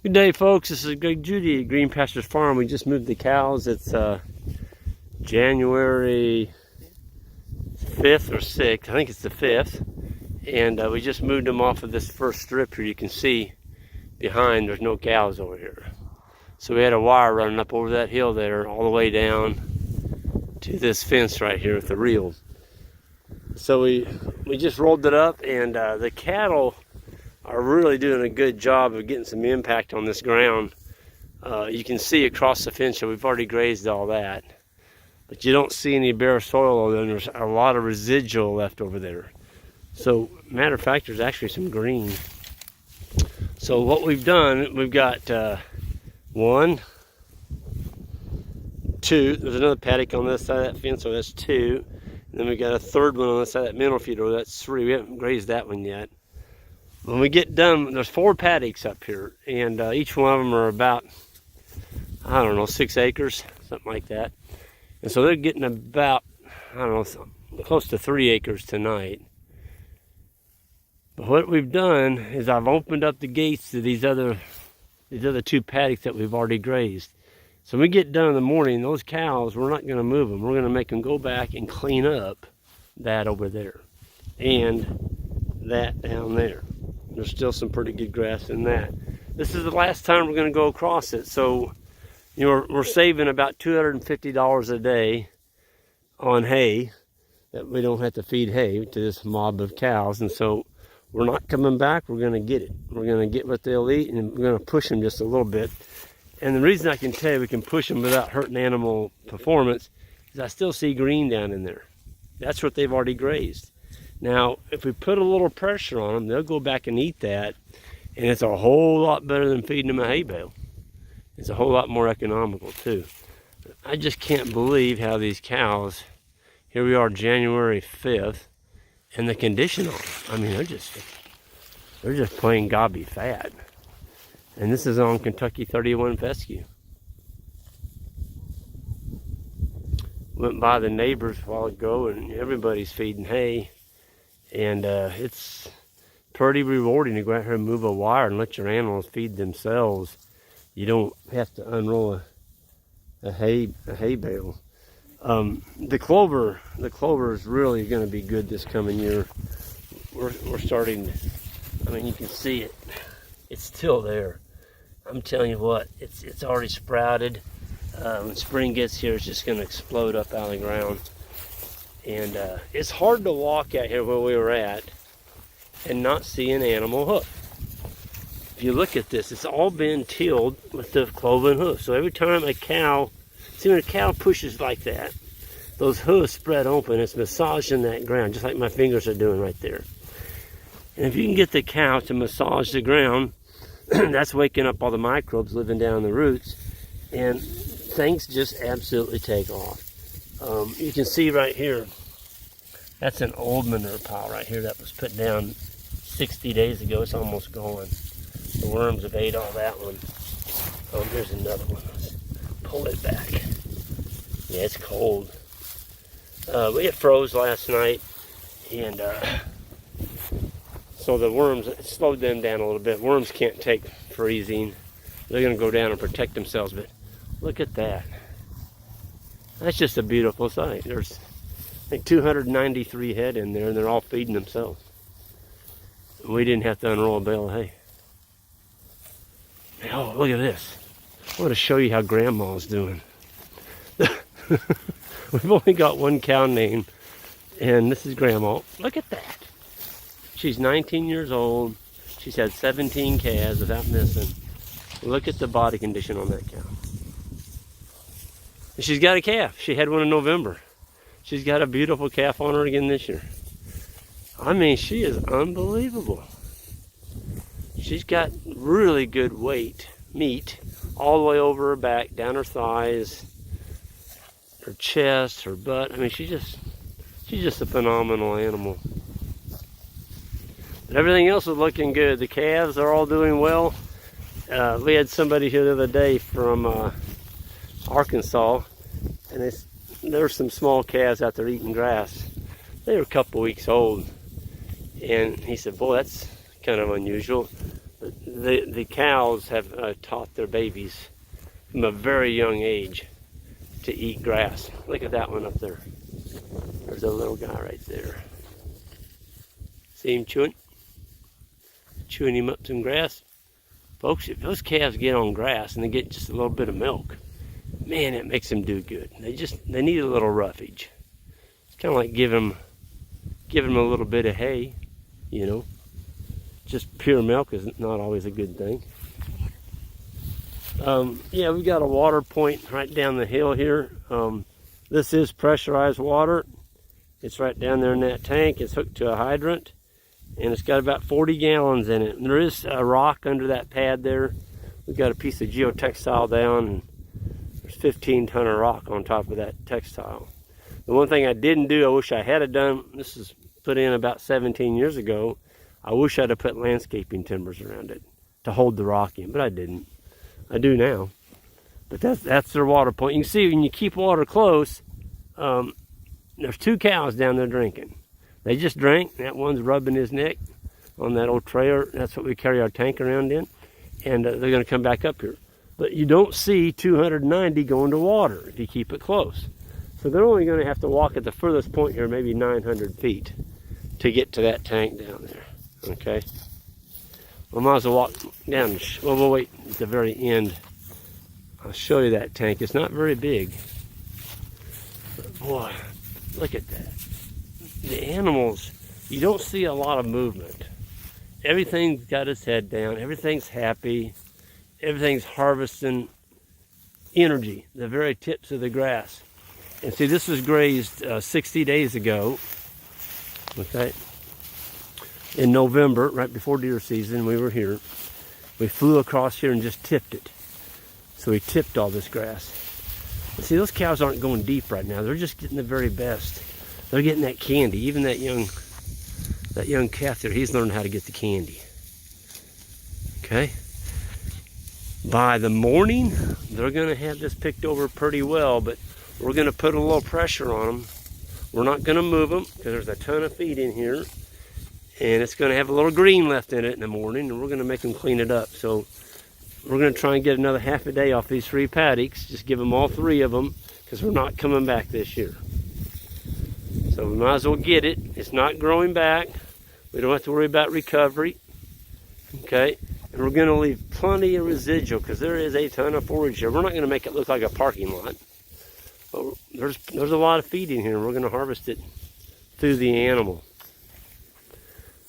Good day, folks. This is Greg Judy at Green Pastures Farm. We just moved the cows. It's January 5th or 6th. I think it's the 5th. And we just moved them off of this first strip here. You can see behind there's no cows over here. So we had a wire running up over that hill there all the way down to this fence right here with the reel. So we just rolled it up, and the cattle are really doing a good job of getting some impact on this ground. You can see across the fence, so we've already grazed all that. But you don't see any bare soil, and there's a lot of residual left over there. So, matter of fact, there's actually some green. So what we've done, we've got 1, 2, there's another paddock on this side of that fence, so that's 2. And then we got a third one on this side of that middle feeder, that's 3. We haven't grazed that one yet. When we get done, there's 4 paddocks up here, and each one of them are about, I don't know, 6 acres, something like that. And so they're getting about, I don't know, close to 3 acres tonight. But what we've done is I've opened up the gates to these other 2 paddocks that we've already grazed. So when we get done in the morning, those cows, we're not going to move them. We're going to make them go back and clean up that over there and that down there. There's still some pretty good grass in that. This is the last time we're going to go across it. So, you know, we're saving about $250 a day on hay, that we don't have to feed hay to this mob of cows. And so we're not coming back. We're going to get it. We're going to get what they'll eat, and we're going to push them just a little bit. And the reason I can tell you we can push them without hurting animal performance is I still see green down in there. That's what they've already grazed. Now, if we put a little pressure on them, they'll go back and eat that, and it's a whole lot better than feeding them a hay bale. It's a whole lot more economical, too. I just can't believe how these cows, here we are January 5th, and the condition on them. I mean, they're just plain gobby fat. And this is on Kentucky 31 fescue. Went by the neighbors a while ago, and everybody's feeding hay. And it's pretty rewarding to go out here and move a wire and let your animals feed themselves. You don't have to unroll a hay bale. The clover is really going to be good this coming year. We're starting. I mean, you can see it. It's still there. I'm telling you what, it's already sprouted. When spring gets here, it's just going to explode up out of the ground. And it's hard to walk out here where we were at and not see an animal hoof. If you look at this, it's all been tilled with the cloven hoof. So every time a cow, see when a cow pushes like that, those hooves spread open, it's massaging that ground, just like my fingers are doing right there. And if you can get the cow to massage the ground, that's waking up all the microbes living down the roots, and things just absolutely take off. You can see right here, that's an old manure pile right here that was put down 60 days ago. It's almost gone. The worms have ate all that one. Oh, here's another one. Let's pull it back. Yeah, it's cold. It froze last night, and so the worms, it slowed them down a little bit. Worms can't take freezing. They're going to go down and protect themselves, but look at that. That's just a beautiful sight. There's, I think, 293 head in there, and they're all feeding themselves. We didn't have to unroll a bale of hay. Oh, look at this. I want to show you how Grandma's doing. We've only got one cow named, and this is Grandma. Look at that. She's 19 years old. She's had 17 calves without missing. Look at the body condition on that cow. And she's got a calf. She had one in November. She's got a beautiful calf on her again this year. I mean, she is unbelievable. She's got really good meat, all the way over her back, down her thighs, her chest, her butt. I mean, she's just a phenomenal animal. But everything else is looking good. The calves are all doing well. We had somebody here the other day from Arkansas, and there's some small calves out there eating grass. They were a couple weeks old, and he said, boy, that's kind of unusual. But the cows have taught their babies from a very young age to eat grass. Look at that one up there. There's a little guy right there. See him chewing? Chewing him up some grass. Folks, if those calves get on grass and they get just a little bit of milk, man, it makes them do good. They need a little roughage. It's kind of like give them a little bit of hay, you know. Just pure milk is not always a good thing. Yeah, we've got a water point right down the hill here. This is pressurized water. It's right down there in that tank. It's hooked to a hydrant, and it's got about 40 gallons in it. And there is a rock under that pad there. We've got a piece of geotextile down, and there's 15-ton of rock on top of that textile. The one thing I didn't do, I wish I had done, this is put in about 17 years ago, I wish I'd have put landscaping timbers around it to hold the rock in, but I didn't. I do now. But that's their water point. You can see when you keep water close, there's 2 cows down there drinking. They just drank. That one's rubbing his neck on that old trailer. That's what we carry our tank around in. And they're going to come back up here. But you don't see 290 going to water if you keep it close. So they're only going to have to walk at the furthest point here, maybe 900 feet, to get to that tank down there. Okay? I might as well walk down. Well, we'll wait at the very end. I'll show you that tank. It's not very big. But boy, look at that. The animals, you don't see a lot of movement. Everything's got its head down. Everything's happy. Everything's harvesting energy, the very tips of the grass. And see, this was grazed 60 days ago. Okay. In November, right before deer season, we were here. We flew across here and just tipped it. So we tipped all this grass. And see, those cows aren't going deep right now. They're just getting the very best. They're getting that candy. Even that young calf there, he's learning how to get the candy. Okay? By the morning, they're going to have this picked over pretty well, but we're going to put a little pressure on them. We're not going to move them because there's a ton of feed in here. And it's going to have a little green left in it in the morning, and we're going to make them clean it up. So we're going to try and get another half a day off these 3 paddocks. Just give them all 3 of them because we're not coming back this year. So we might as well get it. It's not growing back. We don't have to worry about recovery. Okay? And we're going to leave plenty of residual because there is a ton of forage here. We're not going to make it look like a parking lot. But there's a lot of feed in here, and we're going to harvest it through the animal.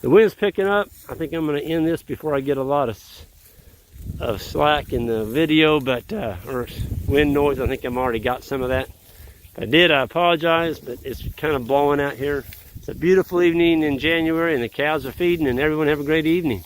The wind's picking up. I think I'm going to end this before I get a lot of slack in the video, but or wind noise. I think I've already got some of that. If I did, I apologize, but it's kind of blowing out here. It's a beautiful evening in January, and the cows are feeding, and everyone have a great evening.